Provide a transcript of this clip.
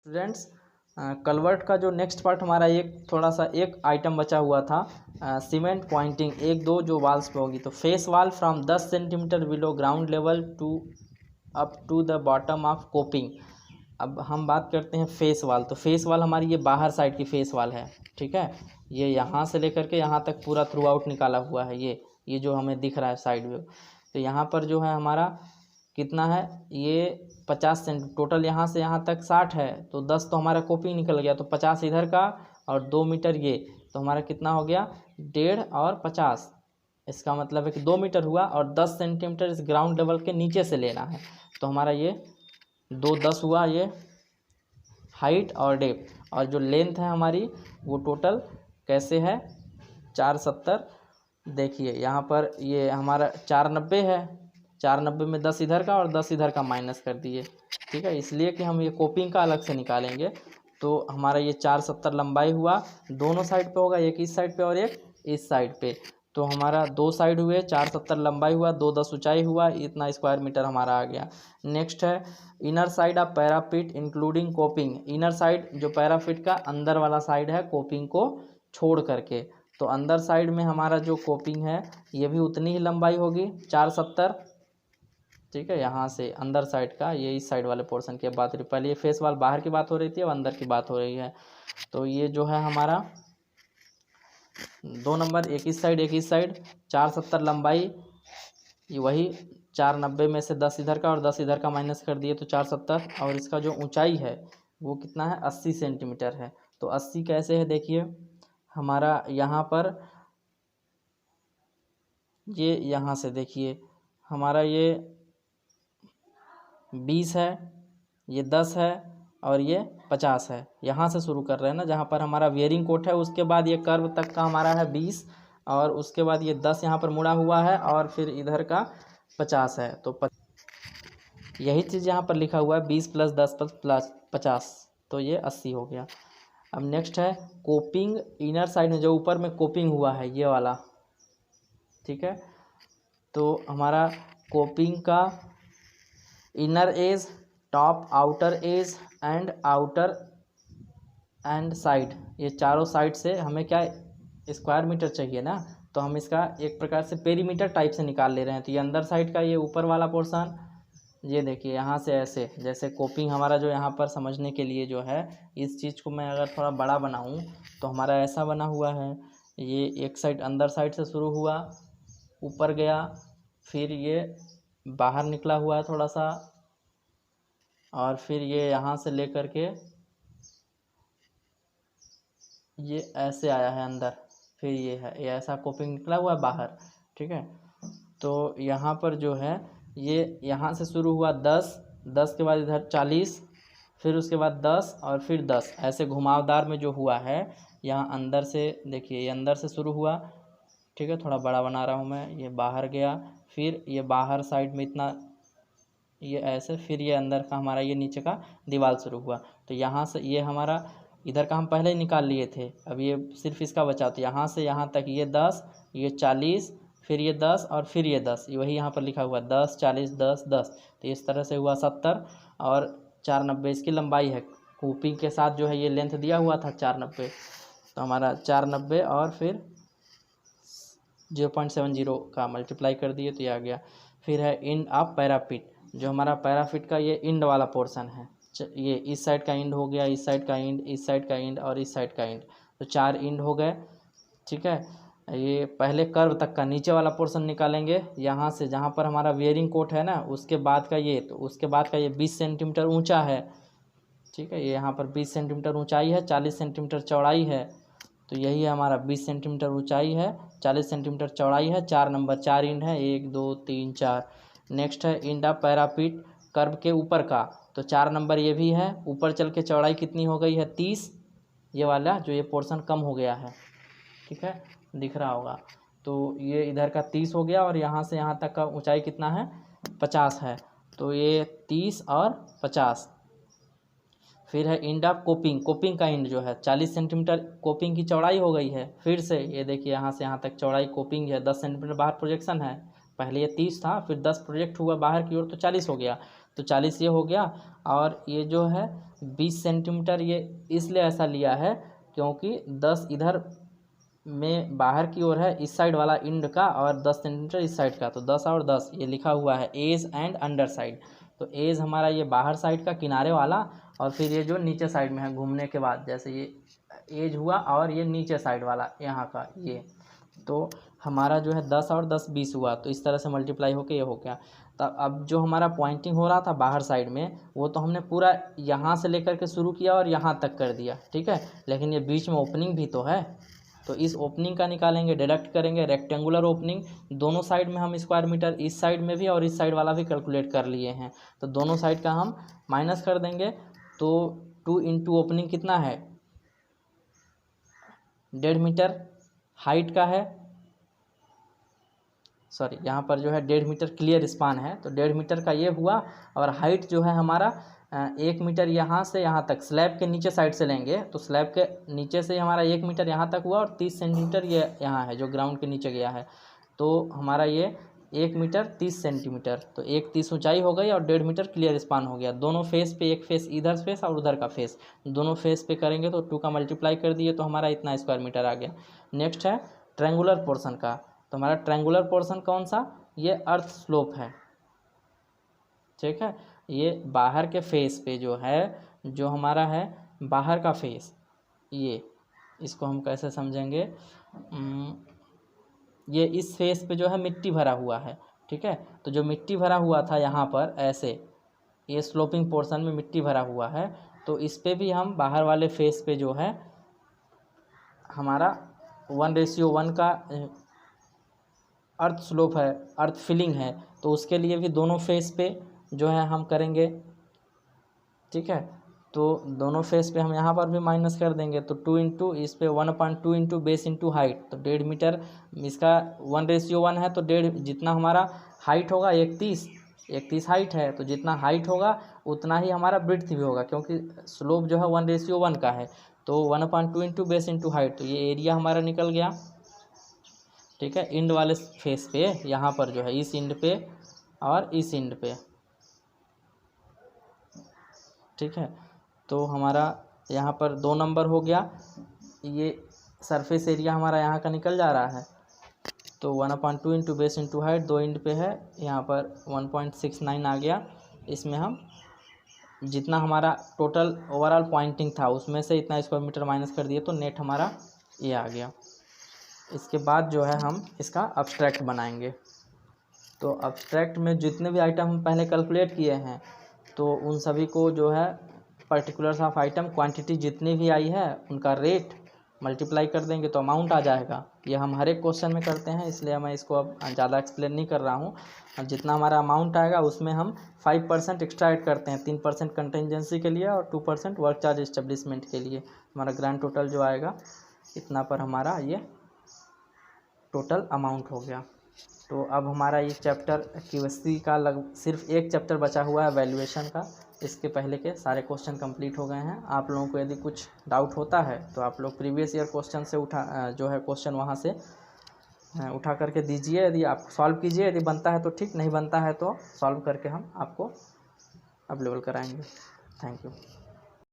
Students, culvert का जो next part हमारा एक आइटम बचा हुआ था, सीमेंट पॉइंटिंग 1-2 जो वाल्स पे होगी। तो face wall from 10 centimetre below ground level to up to the bottom of coping. अब हम बात करते हैं फेस वाल। तो फेस वाल हमारी ये बाहर साइड की फेस वाल है, ठीक है। ये यहाँ से लेकर के यहाँ तक पूरा थ्रू आउट निकाला हुआ है। ये जो हमें दिख रहा है साइड व्यू। तो यहाँ पर जो है हमारा कितना है, ये 50 सेंट टोटल, यहाँ से यहाँ तक 60 है। तो 10 तो हमारा कॉपी निकल गया, तो 50 इधर का और 2 मीटर ये, तो हमारा कितना हो गया 1.5 और 50। इसका मतलब है कि 2 मीटर हुआ और 10 सेंटीमीटर इस ग्राउंड लेवल के नीचे से लेना है। तो हमारा ये 2-10 हुआ, ये हाइट और डेप्थ। और जो लेंथ है हमारी वो टोटल कैसे है 470। देखिए यहाँ पर ये हमारा 490 है, 490 में 10 इधर का और 10 इधर का माइनस कर दिए, ठीक है। इसलिए कि हम ये कोपिंग का अलग से निकालेंगे। तो हमारा ये 470 लंबाई हुआ, दोनों साइड पे होगा, एक इस साइड पे और एक इस साइड पे। तो हमारा 2 साइड हुए, 470 लंबाई हुआ, 210 ऊंचाई हुआ, इतना स्क्वायर मीटर हमारा आ गया। नेक्स्ट है inner side of parapet including coping. Inner side जो पैराफिट का अंदर वाला साइड है कोपिंग को छोड़ करके। तो अंदर साइड में हमारा जो कोपिंग है ये भी उतनी ही लंबाई होगी 470, ठीक है। यहाँ से अंदर साइड का, ये इस साइड वाले पोर्शन की बात हो रही, पहले ये फेस वाल बाहर की बात हो रही थी, अब अंदर की बात हो रही है। तो ये जो है हमारा 2 नंबर, एक इस साइड एक इस साइड, 470 लंबाई, ये वही 490 में से 10 इधर का और 10 इधर का माइनस कर दिए तो 470। और इसका जो ऊंचाई है वो कितना है 80 सेंटीमीटर है। तो 80 कैसे है, देखिए हमारा यहाँ पर ये, यहाँ से देखिए हमारा ये 20 है, ये 10 है और ये 50 है। यहाँ से शुरू कर रहे हैं ना, जहाँ पर हमारा वेयरिंग कोट है, उसके बाद ये कर्व तक का हमारा है 20 और उसके बाद ये 10 यहाँ पर मुड़ा हुआ है और फिर इधर का 50 है। तो यही चीज़ यहाँ पर लिखा हुआ है 20 + 10 + 50, तो ये 80 हो गया। अब नेक्स्ट है कोपिंग इनर साइड में जो ऊपर में कोपिंग हुआ है ये वाला, ठीक है। तो हमारा कोपिंग का inner as, top, outer as and outer and side, ये चारों साइड से हमें क्या स्क्वायर मीटर चाहिए ना। तो हम इसका एक प्रकार से पेरीमीटर टाइप से निकाल ले रहे हैं। तो ये अंदर साइड का ये ऊपर वाला पोर्शन, ये देखिए यहाँ से ऐसे, जैसे कोपिंग हमारा जो यहाँ पर समझने के लिए जो है, इस चीज़ को मैं अगर थोड़ा बड़ा बनाऊँ तो हमारा ऐसा बना हुआ है। ये एक साइड अंदर साइड से शुरू हुआ, ऊपर गया, फिर ये बाहर निकला हुआ है थोड़ा सा, और फिर ये यहाँ से लेकर के ये ऐसे आया है अंदर, फिर ये है, ये ऐसा कोपिंग निकला हुआ है बाहर, ठीक है। तो यहाँ पर जो है ये यहाँ से शुरू हुआ 10, 10 के बाद इधर 40, फिर उसके बाद 10 और फिर 10, ऐसे घुमावदार में जो हुआ है। यहाँ अंदर से देखिए, ये अंदर से शुरू हुआ, ठीक है, थोड़ा बड़ा बना रहा हूँ मैं, ये बाहर गया, फिर ये बाहर साइड में इतना, ये ऐसे, फिर ये अंदर का हमारा ये नीचे का दीवार शुरू हुआ। तो यहाँ से ये हमारा इधर का हम पहले ही निकाल लिए थे, अब ये सिर्फ इसका बचा। तो यहाँ से यहाँ तक ये 10, ये 40, फिर ये 10 और फिर ये 10, ये वही यहाँ पर लिखा हुआ 10, 40, 10, 10। तो इस तरह से हुआ 70 और 490 इसकी लंबाई है। कोपिंग के साथ जो है ये लेंथ दिया हुआ था 490, तो हमारा 490 और फिर 0.70 का मल्टीप्लाई कर दिए तो ये आ गया। फिर है इंड ऑफ पैराफिट, जो हमारा पैराफिट का ये इंड वाला पोर्शन है। ये इस साइड का इंड हो गया, इस साइड का इंड, इस साइड का इंड और इस साइड का इंड, तो 4 इंड हो गए, ठीक है। ये पहले कर्व तक का नीचे वाला पोर्शन निकालेंगे, यहाँ से जहाँ पर हमारा वेयरिंग कोट है ना, उसके बाद का ये, तो उसके बाद का ये 20 सेंटीमीटर ऊँचा है, ठीक है। ये यहाँ पर 20 सेंटीमीटर ऊँचाई है, 40 सेंटीमीटर चौड़ाई है। तो यही है हमारा 20 सेंटीमीटर ऊंचाई है, 40 सेंटीमीटर चौड़ाई है, 4 नंबर, 4 इंड है, 1 2 3 4। नेक्स्ट है इंड ऑफ पैराफिट कर्व के ऊपर का, तो 4 नंबर ये भी है। ऊपर चल के चौड़ाई कितनी हो गई है 30, ये वाला जो ये पोर्शन कम हो गया है, ठीक है, दिख रहा होगा। तो ये इधर का 30 हो गया और यहाँ से यहाँ तक का ऊंचाई कितना है 50 है। तो ये 30 और 50। फिर है इंड ऑफ कोपिंग, कोपिंग का इंड जो है 40 सेंटीमीटर कोपिंग की चौड़ाई हो गई है। फिर से ये देखिए यहाँ से यहाँ तक चौड़ाई कोपिंग है, 10 सेंटीमीटर बाहर प्रोजेक्शन है, पहले ये 30 था, फिर 10 प्रोजेक्ट हुआ बाहर की ओर तो 40 हो गया। तो 40 ये हो गया और ये जो है 20 सेंटीमीटर। ये इसलिए ऐसा लिया है क्योंकि 10 इधर में बाहर की ओर है इस साइड वाला इंड का, और 10 सेंटीमीटर इस साइड का, तो 10 और 10 ये लिखा हुआ है एज एंड अंडर साइड। तो एज हमारा ये बाहर साइड का किनारे वाला, और फिर ये जो नीचे साइड में है घूमने के बाद, जैसे ये एज हुआ और ये नीचे साइड वाला यहाँ का ये, तो हमारा जो है 10 और 10 20 हुआ। तो इस तरह से मल्टीप्लाई होके ये हो गया। तब अब जो हमारा पॉइंटिंग हो रहा था बाहर साइड में, वो तो हमने पूरा यहाँ से लेकर के शुरू किया और यहाँ तक कर दिया, ठीक है। लेकिन ये बीच में ओपनिंग भी तो है, तो इस ओपनिंग का निकालेंगे, डिडक्ट करेंगे। रेक्टेंगुलर ओपनिंग दोनों साइड में हम स्क्वायर मीटर, इस साइड में भी और इस साइड वाला भी कैलकुलेट कर लिए हैं, तो दोनों साइड का हम माइनस कर देंगे। तो 2 इंटू ओपनिंग कितना है 1.5 मीटर हाइट का है, सॉरी यहाँ पर जो है 1.5 मीटर क्लियर स्पान है, तो 1.5 मीटर का ये हुआ। और हाइट जो है हमारा 1 मीटर यहाँ से यहाँ तक, स्लैब के नीचे साइड से लेंगे तो स्लैब के नीचे से हमारा 1 मीटर यहाँ तक हुआ, और 30 सेंटीमीटर ये यहाँ है जो ग्राउंड के नीचे गया है। तो हमारा ये 1 मीटर 30 सेंटीमीटर, तो 1 30 ऊंचाई हो गई और 1.5 मीटर क्लियर स्पान हो गया। दोनों फेस पे, एक फेस इधर फेस और उधर का फेस, दोनों फेस पे करेंगे तो 2 का मल्टीप्लाई कर दिए तो हमारा इतना स्क्वायर मीटर आ गया। नेक्स्ट है ट्रायंगुलर पोर्शन का, तो हमारा ट्रायंगुलर पोर्शन कौन सा, ये अर्थ स्लोप है, ठीक है। ये बाहर के फेस पे जो है, जो हमारा है बाहर का फेस, ये इसको हम कैसे समझेंगे, ये इस फेस पे जो है मिट्टी भरा हुआ है, ठीक है। तो जो मिट्टी भरा हुआ था यहाँ पर ऐसे, ये स्लोपिंग पोर्शन में मिट्टी भरा हुआ है, तो इस पे भी हम बाहर वाले फेस पे जो है हमारा 1:1 का अर्थ स्लोप है, अर्थ फिलिंग है, तो उसके लिए भी दोनों फेस पे जो है हम करेंगे, ठीक है। तो दोनों फेस पे हम यहाँ पर भी माइनस कर देंगे, तो 2 इंटू इस पे 1/2 इंटू बेस इंटू हाइट, तो 1.5 मीटर, इसका 1:1 है, तो 1.5 जितना हमारा हाइट होगा 1:30 हाइट है, तो जितना हाइट होगा उतना ही हमारा ब्रिड्थ भी होगा, क्योंकि स्लोप जो है 1:1 का है। तो 1/2 इंटू बेस इंटू हाइट, तो ये एरिया हमारा निकल गया, ठीक है। इंड वाले फेस पे यहाँ पर जो है इस इंड पे और इस इंड पे, ठीक है। तो हमारा यहाँ पर 2 नंबर हो गया, ये सरफेस एरिया हमारा यहाँ का निकल जा रहा है। तो 1/2 into base into height, 2 end पे है, यहाँ पर 1.69 आ गया। इसमें हम जितना हमारा टोटल ओवरऑल पॉइंटिंग था उसमें से इतना स्क्वायर मीटर माइनस कर दिए, तो नेट हमारा ये आ गया। इसके बाद जो है हम इसका अब्स्ट्रैक्ट बनाएंगे। तो अब्स्ट्रैक्ट में जितने भी आइटम हम पहले कैलकुलेट किए हैं, तो उन सभी को जो है पर्टिकुलर्स ऑफ आइटम, क्वांटिटी जितनी भी आई है उनका रेट मल्टीप्लाई कर देंगे तो अमाउंट आ जाएगा। ये हम हर एक क्वेश्चन में करते हैं, इसलिए मैं इसको अब ज़्यादा एक्सप्लेन नहीं कर रहा हूँ। जितना हमारा अमाउंट आएगा उसमें हम 5% एक्स्ट्रा ऐड करते हैं, 3% कंटिजेंसी के लिए और 2% वर्क चार्ज इस्टेब्लिशमेंट के लिए। हमारा ग्रैंड टोटल जो आएगा इतना पर हमारा ये टोटल अमाउंट हो गया। तो अब हमारा ये चैप्टर एक्यूरेसी का सिर्फ एक चैप्टर बचा हुआ है वैल्यूएशन का। इसके पहले के सारे क्वेश्चन कंप्लीट हो गए हैं। आप लोगों को यदि कुछ डाउट होता है तो आप लोग प्रीवियस ईयर क्वेश्चन से जो है क्वेश्चन वहाँ से उठा करके दीजिए, यदि आप सॉल्व कीजिए, यदि बनता है तो ठीक, नहीं बनता है तो सॉल्व करके हम आपको अवेलेबल कराएंगे। Thank you.